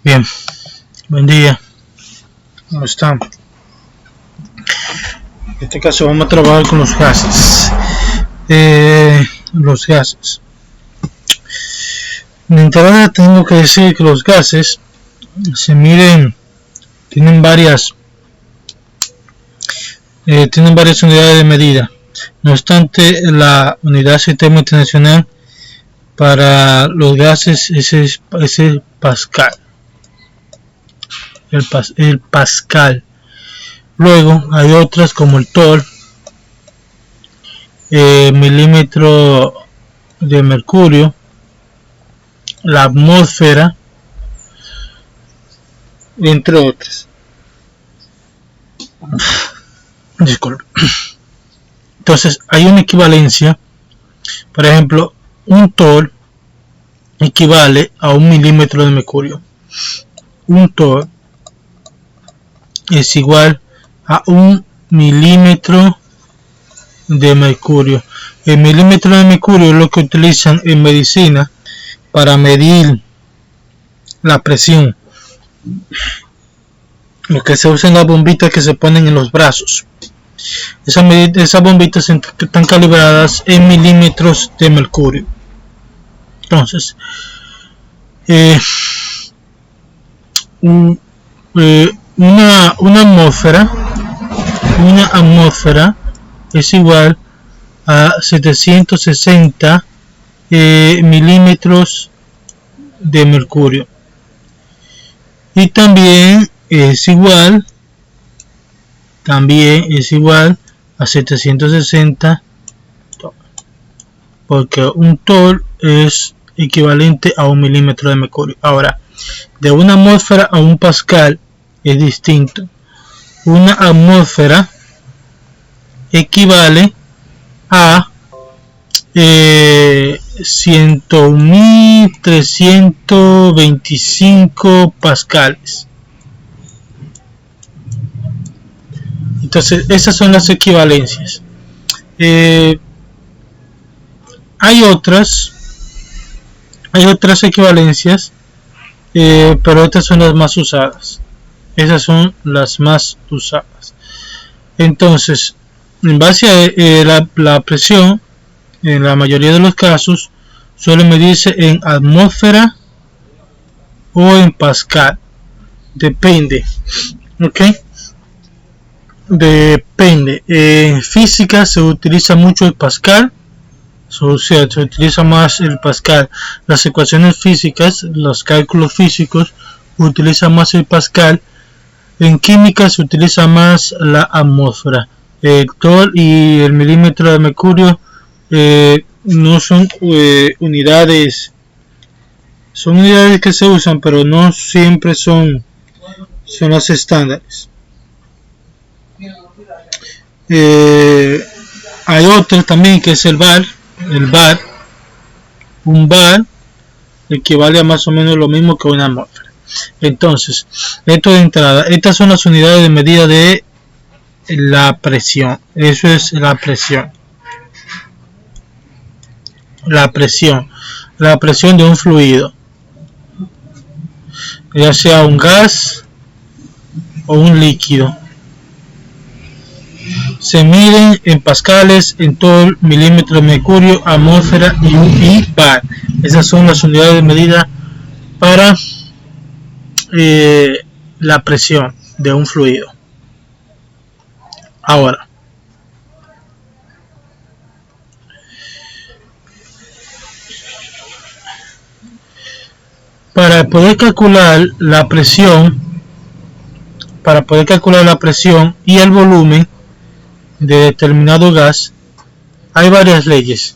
Bien, buen día, ¿cómo están? En este caso vamos a trabajar con los gases. Los gases. De entrada tengo que decir que los gases se miden, tienen varias unidades de medida. No obstante, la unidad sistema internacional para los gases es el Pascal. El Pascal. Luego hay otras como el TOL, milímetro de mercurio, la atmósfera, entre otras. Disculpe. Entonces hay una equivalencia. Por ejemplo, un TOL equivale a 1 milímetro de mercurio. Un TOL es igual a 1 milímetro de mercurio. El milímetro de mercurio es lo que utilizan en medicina para medir la presión. Lo que se usa en las bombitas que se ponen en los brazos. Esas bombitas están calibradas en milímetros de mercurio. Entonces, una atmósfera es igual a 760 milímetros de mercurio, y también es igual a 760, porque un TOL es equivalente a 1 milímetro de mercurio. Ahora, de una atmósfera a un pascal es distinto. Una atmósfera equivale a 100.325 pascales. Entonces, esas son las equivalencias. Hay otras equivalencias, pero estas son las más usadas. Esas son las más usadas. Entonces, en base a la presión, en la mayoría de los casos, suele medirse en atmósfera o en pascal. Depende. ¿Ok? Depende. En física se utiliza mucho el pascal. Se utiliza más el pascal. Las ecuaciones físicas, los cálculos físicos, utilizan más el pascal. En química se utiliza más la atmósfera. El TOL y el milímetro de mercurio no son unidades. Son unidades que se usan, pero no siempre son las estándares. Hay otra también que es el bar. Un bar equivale a más o menos lo mismo que una atmósfera. Entonces, esto de entrada, estas son las unidades de medida de la presión. Eso es la presión. La presión de un fluido, ya sea un gas o un líquido. Se miden en pascales, en todo milímetro de mercurio, atmósfera y bar. Esas son las unidades de medida para la presión de un fluido. Ahora, para poder calcular la presión y el volumen de determinado gas, hay varias leyes.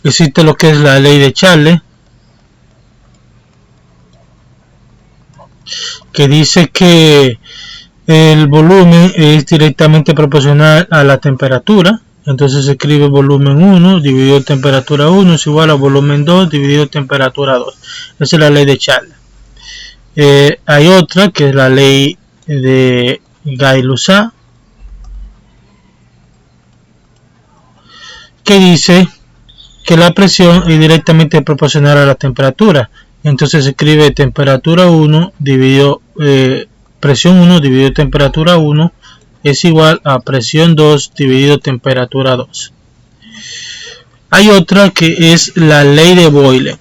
Existe lo que es la ley de Charles, que dice que el volumen es directamente proporcional a la temperatura. Entonces se escribe volumen 1 dividido temperatura 1 es igual a volumen 2 dividido temperatura 2. Esa es la ley de Charles. Hay otra que es la ley de Gay-Lussac, que dice que la presión es directamente proporcional a la temperatura. Entonces se escribe temperatura 1 dividido presión 1 dividido temperatura 1 es igual a presión 2 dividido temperatura 2. Hay otra que es la ley de Boyle.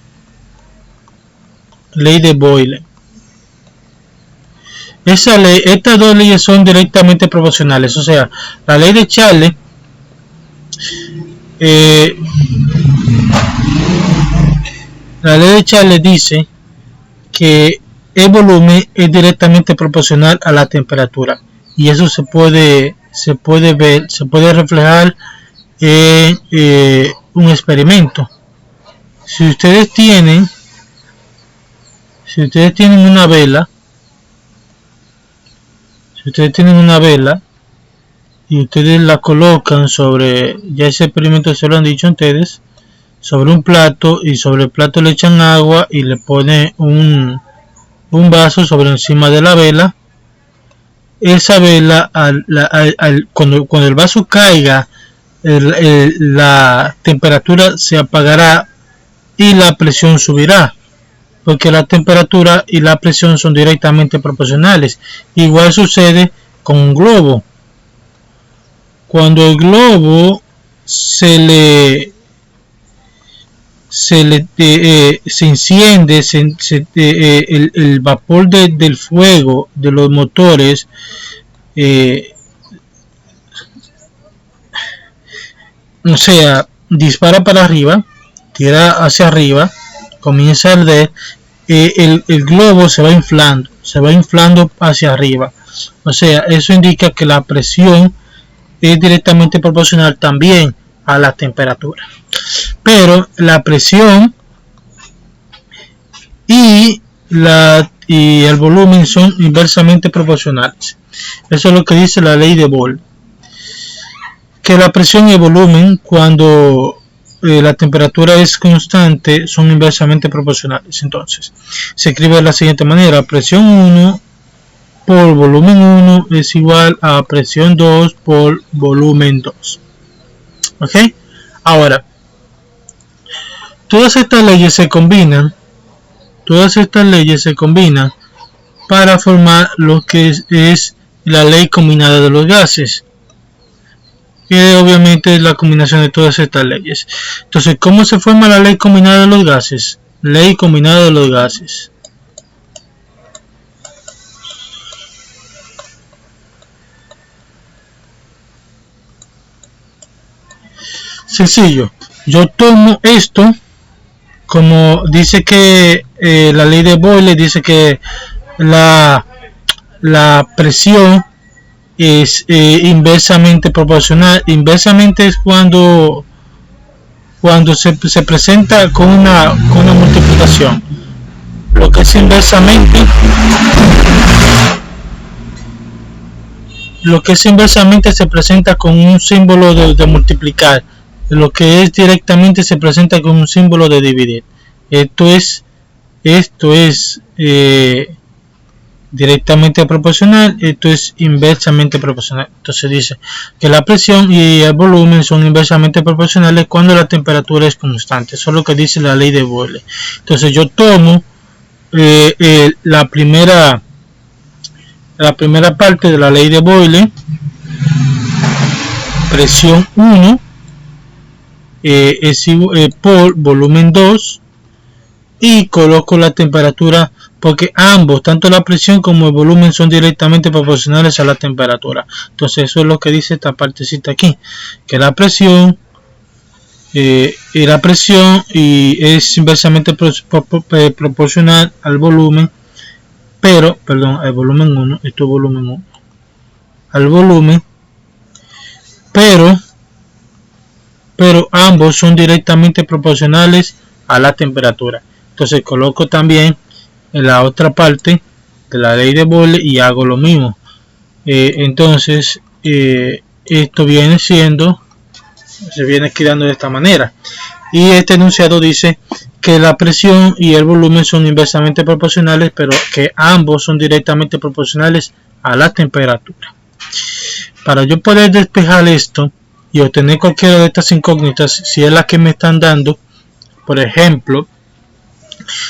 Ley de Boyle. Estas dos leyes son directamente proporcionales. O sea, la ley de Charles dice que el volumen es directamente proporcional a la temperatura, y eso se puede reflejar en un experimento. Si ustedes tienen una vela, y ustedes la colocan sobre, ya ese experimento se lo han dicho a ustedes, sobre un plato, y sobre el plato le echan agua y le ponen un vaso sobre encima de la vela. Esa vela, cuando el vaso caiga, la temperatura se apagará y la presión subirá, porque la temperatura y la presión son directamente proporcionales. Igual sucede con un globo. Cuando el globo se enciende, el vapor del fuego de los motores o sea, dispara para arriba, tira hacia arriba, comienza a arder, el globo se va inflando hacia arriba. O sea, eso indica que la presión es directamente proporcional también a la temperatura. Pero la presión y el volumen son inversamente proporcionales. Eso es lo que dice la ley de Boyle. Que la presión y el volumen, cuando la temperatura es constante, son inversamente proporcionales. Entonces, se escribe de la siguiente manera: presión 1 por volumen 1 es igual a presión 2 por volumen 2. ¿Ok? Ahora, todas estas leyes se combinan para formar lo que es la ley combinada de los gases, que obviamente es la combinación de todas estas leyes. Entonces, ¿cómo se forma la ley combinada de los gases? Ley combinada de los gases. Sencillo. Yo tomo esto, como dice que la ley de Boyle dice que la presión es inversamente proporcional. Inversamente es cuando se presenta con una multiplicación. Lo que es inversamente se presenta con un símbolo de multiplicar. Lo que es directamente se presenta con un símbolo de dividir. Esto es directamente proporcional, esto es inversamente proporcional. Entonces dice que la presión y el volumen son inversamente proporcionales cuando la temperatura es constante. Eso es lo que dice la ley de Boyle. Entonces yo tomo la primera parte de la ley de Boyle, presión 1 es por volumen 2, y coloco la temperatura, porque ambos, tanto la presión como el volumen, son directamente proporcionales a la temperatura. Entonces eso es lo que dice esta partecita aquí, que la presión es inversamente proporcional al volumen, al volumen 1, esto es volumen 1, al volumen, pero ambos son directamente proporcionales a la temperatura. Entonces coloco también en la otra parte de la ley de Boyle y hago lo mismo. Entonces esto se viene quedando de esta manera, y este enunciado dice que la presión y el volumen son inversamente proporcionales, pero que ambos son directamente proporcionales a la temperatura. Para yo poder despejar esto y obtener cualquiera de estas incógnitas, si es la que me están dando, por ejemplo,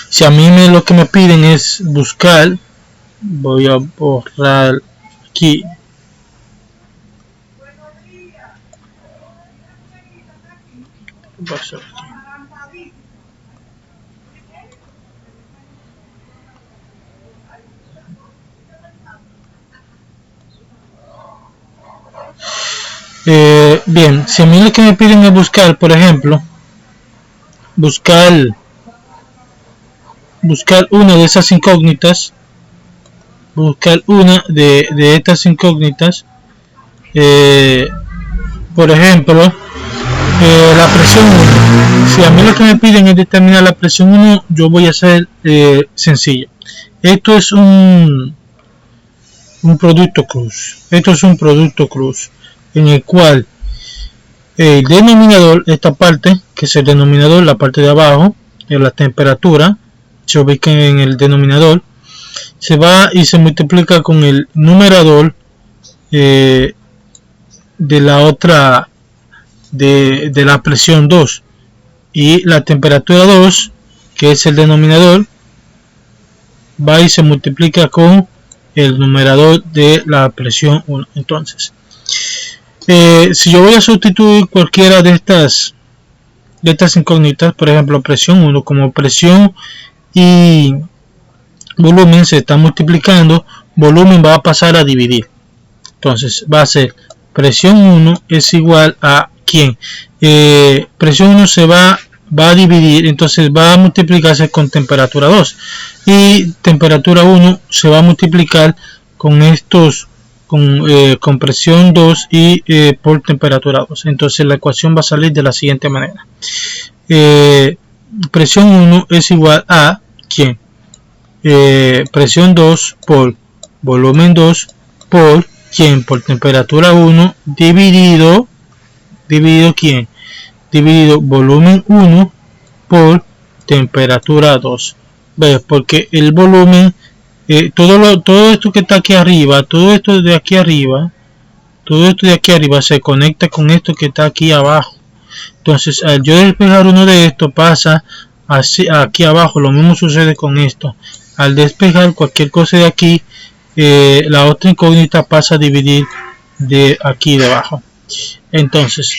Si a mí lo que me piden es buscar, voy a borrar aquí. ¿Qué pasó aquí? Bien, si a mí lo que me piden es buscar, por ejemplo, buscar una de esas incógnitas, buscar una de estas incógnitas, por ejemplo, la presión 1. Si a mí lo que me piden es determinar la presión 1, yo voy a hacer sencillo. Esto es un producto cruz. Esto es un producto cruz en el cual el denominador, esta parte, que es el denominador, la parte de abajo, de la temperatura, se ubica en el denominador, se va y se multiplica con el numerador de la otra, de la presión 2, y la temperatura 2, que es el denominador, va y se multiplica con el numerador de la presión 1. Entonces, si yo voy a sustituir cualquiera de estas incógnitas, por ejemplo presión 1, como presión y volumen se está multiplicando, volumen va a pasar a dividir. Entonces va a ser presión 1 es igual a ¿quién? Presión 1 se va a dividir, entonces va a multiplicarse con temperatura 2, y temperatura 1 se va a multiplicar con estos, con presión 2 y por temperatura 2. Entonces la ecuación va a salir de la siguiente manera. Presión 1 es igual a ¿quién? Presión 2 por volumen 2 por ¿quién? Por temperatura 1 dividido ¿quién? Dividido volumen 1 por temperatura 2. ¿Ves? Porque el volumen, todo esto que está aquí arriba, todo esto de aquí arriba se conecta con esto que está aquí abajo. Entonces, al yo despejar uno de estos, pasa aquí abajo. Lo mismo sucede con esto. Al despejar cualquier cosa de aquí, la otra incógnita pasa a dividir de aquí debajo. Entonces,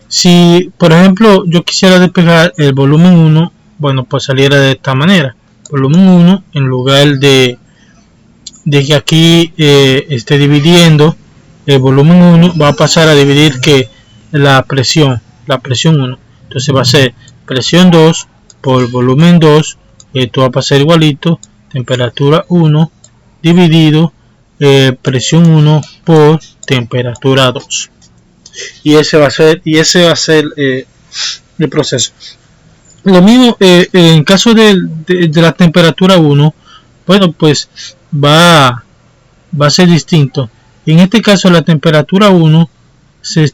si por ejemplo yo quisiera despejar el volumen 1, bueno, pues saliera de esta manera. Volumen 1, en lugar de que aquí esté dividiendo el volumen 1, va a pasar a dividir que la presión 1. Entonces va a ser presión 2 por volumen 2, esto va a pasar igualito, temperatura 1 dividido presión 1 por temperatura 2. Y ese va a ser el proceso. Lo mismo en caso de la temperatura 1, bueno, pues va a ser distinto. En este caso la temperatura 1 se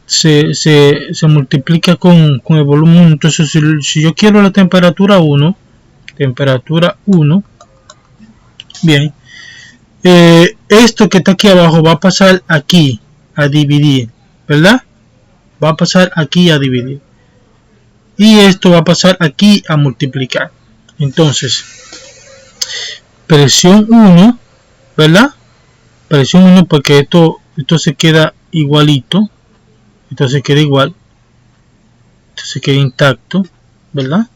multiplica con el volumen 1. Entonces si yo quiero la temperatura 1, bien, esto que está aquí abajo va a pasar aquí a dividir, ¿verdad? Va a pasar aquí a dividir, y esto va a pasar aquí a multiplicar. Entonces presión 1, ¿verdad? Presión 1, porque esto se queda igualito, esto se queda igual, esto se queda intacto, ¿verdad?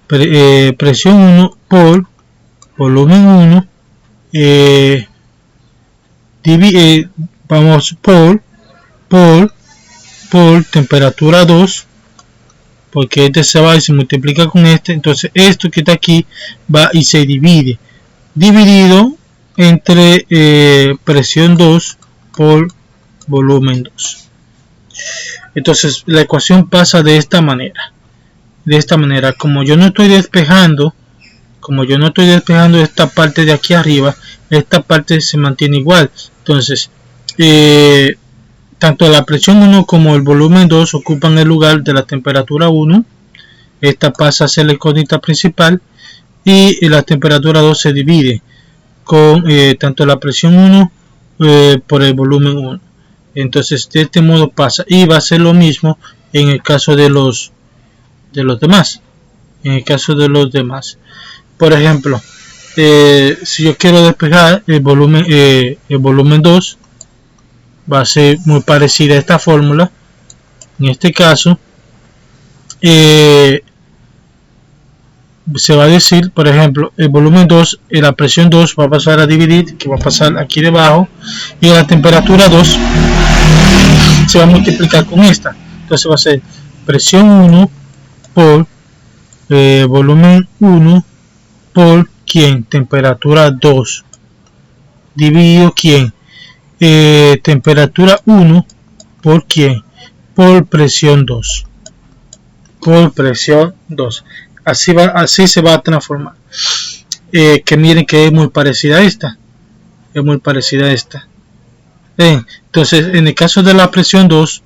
Presión 1 por volumen 1 vamos por temperatura 2, porque este se va y se multiplica con este. Entonces esto que está aquí va y se divide, dividido entre presión 2 por volumen 2. Entonces la ecuación pasa de esta manera. Como yo no estoy despejando esta parte de aquí arriba, esta parte se mantiene igual. Entonces tanto la presión 1 como el volumen 2 ocupan el lugar de la temperatura 1. Esta pasa a ser la incógnita principal, y la temperatura 2 se divide con tanto la presión 1 por el volumen 1. Entonces de este modo pasa, y va a ser lo mismo en el caso de los demás. en el caso de los demás. Por ejemplo, si yo quiero despejar el volumen 2, va a ser muy parecida a esta fórmula. En este caso, se va a decir, por ejemplo, el volumen 2, la presión 2 va a pasar a dividir, que va a pasar aquí debajo, y la temperatura 2 se va a multiplicar con esta. Entonces va a ser presión 1 por volumen 1 por ¿quién? Temperatura 2 dividido ¿quién? Temperatura 1 por ¿quién? Por presión 2. Por presión 2. Así se va a transformar. Que miren que es muy parecida a esta. Es muy parecida a esta. Entonces, en el caso de la presión 2,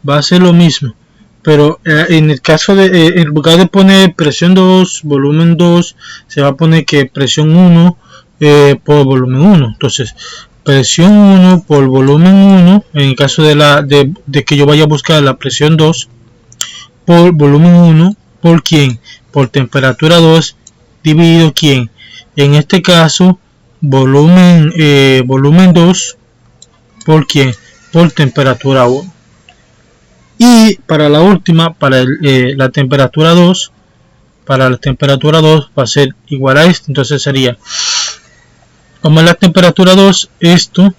va a ser lo mismo. Pero en el caso de, en lugar de poner presión 2, volumen 2, se va a poner que presión 1 por volumen 1. Entonces, presión 1 por volumen 1, en el caso de que yo vaya a buscar la presión 2, por volumen 1, ¿por quién? Por temperatura 2, dividido ¿quién? En este caso, volumen 2, ¿por quién? Por temperatura 1. Y para la última, para la temperatura 2, para la temperatura 2 va a ser igual a esto. Entonces sería, como es la temperatura 2, esto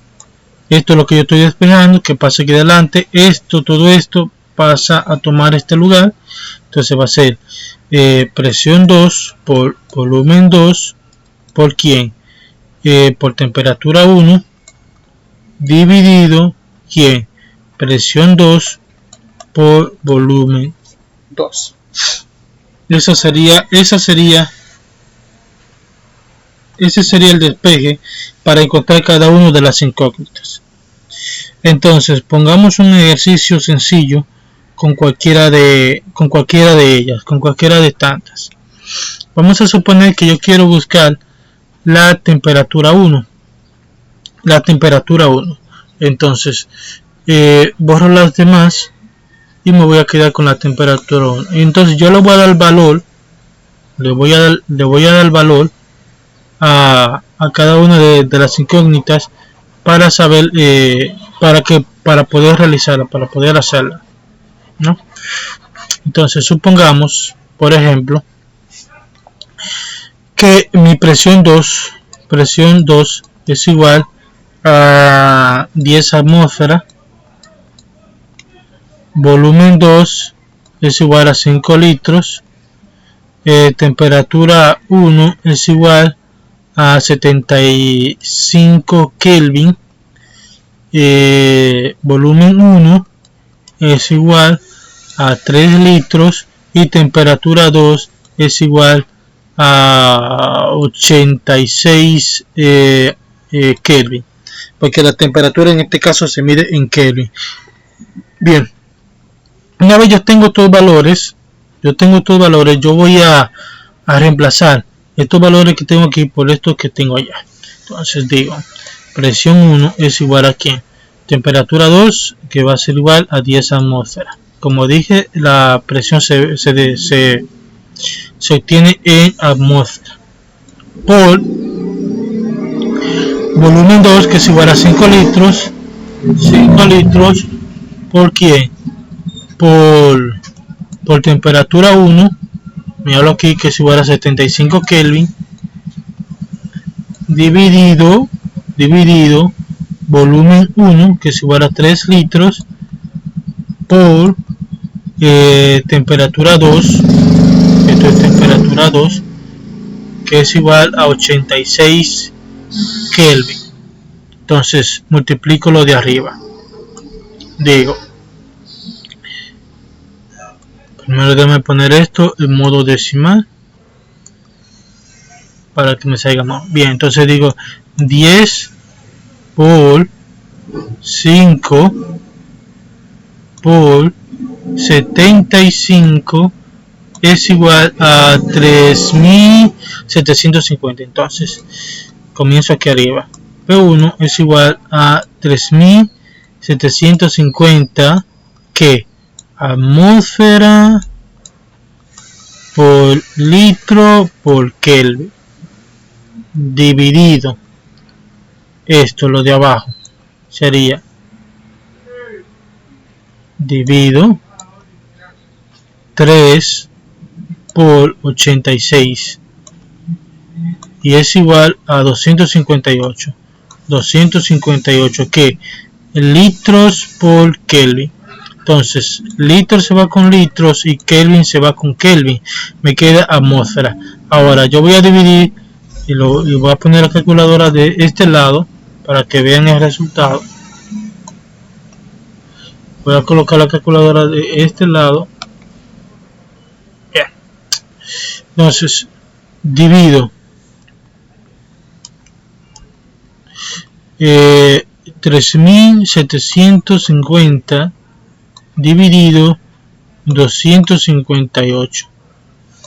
es lo que yo estoy despejando, que pasa aquí adelante, todo esto pasa a tomar este lugar. Entonces va a ser presión 2 por volumen 2, ¿por quién? Por temperatura 1, dividido, ¿quién? Presión 2 por volumen 2. Ese sería el despeje para encontrar cada una de las incógnitas. Entonces, pongamos un ejercicio sencillo con cualquiera de ellas, con cualquiera de tantas. Vamos a suponer que yo quiero buscar la temperatura 1. Entonces, borro las demás y me voy a quedar con la temperatura 1. Entonces yo le voy a dar valor, le voy a dar valor a cada una de las incógnitas para saber, para poder realizarla, para poder hacerla, ¿no? Entonces supongamos, por ejemplo, que mi presión 2 es igual a 10 atmósferas. Volumen 2 es igual a 5 litros. Temperatura 1 es igual a 75 Kelvin. Volumen 1 es igual a 3 litros. Y temperatura 2 es igual a 86 Kelvin. Porque la temperatura en este caso se mide en Kelvin. Bien. Una vez yo tengo todos valores, yo voy a reemplazar estos valores que tengo aquí por estos que tengo allá. Entonces digo, presión 1 es igual a ¿qué? Temperatura 2, que va a ser igual a 10 atmósferas. Como dije, la presión se obtiene en atmósfera. Por volumen 2, que es igual a 5 litros. 5 litros por ¿quién? Por temperatura 1, me hablo aquí que es igual a 75 Kelvin, dividido volumen 1, que es igual a 3 litros, por temperatura 2, esto es temperatura 2, que es igual a 86 Kelvin. Entonces multiplico lo de arriba. Digo, primero déjame poner esto en modo decimal para que me salga más bien. Entonces digo 10 por 5 por 75 es igual a 3750. Entonces comienzo aquí arriba. P1 es igual a 3750 que atmósfera por litro por Kelvin dividido esto, lo de abajo, sería divido 3 por 86 y es igual a 258 que litros por Kelvin. Entonces litros se va con litros y Kelvin se va con Kelvin, me queda atmósfera. Ahora yo voy a dividir y voy a poner la calculadora de este lado para que vean el resultado. Voy a colocar la calculadora de este lado. Bien. Entonces divido 3750 dividido 258,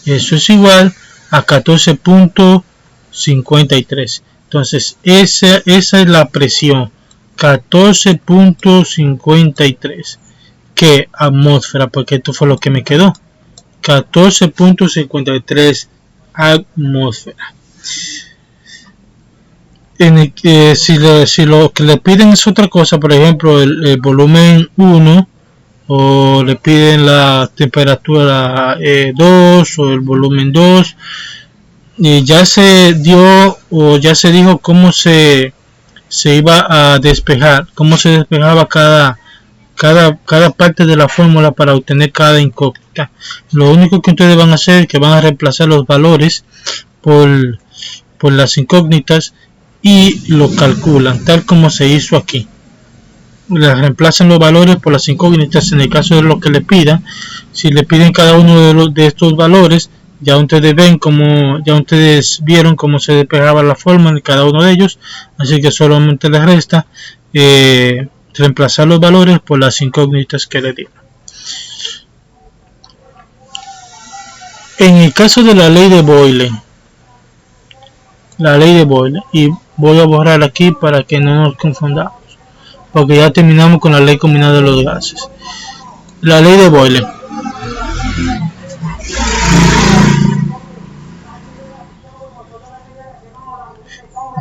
eso es igual a 14.53. entonces esa es la presión, 14.53, que atmósfera, porque esto fue lo que me quedó, 14.53 atmósfera. Si lo que le piden es otra cosa, por ejemplo el volumen 1, o le piden la temperatura 2 o el volumen 2, y ya se dio o ya se dijo cómo se iba a despejar, cómo se despejaba cada parte de la fórmula para obtener cada incógnita. Lo único que ustedes van a hacer es que van a reemplazar los valores por las incógnitas y lo calculan tal como se hizo aquí. Le reemplazan los valores por las incógnitas en el caso de lo que le pidan. Si le piden cada uno de estos valores, ya ustedes vieron cómo se despejaba la forma de cada uno de ellos, así que solamente les resta reemplazar los valores por las incógnitas que le dieron. En el caso de la ley de Boyle, y voy a borrar aquí para que no nos confundamos, porque ya terminamos con la ley combinada de los gases. La ley de Boyle.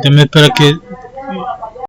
Déjame esperar que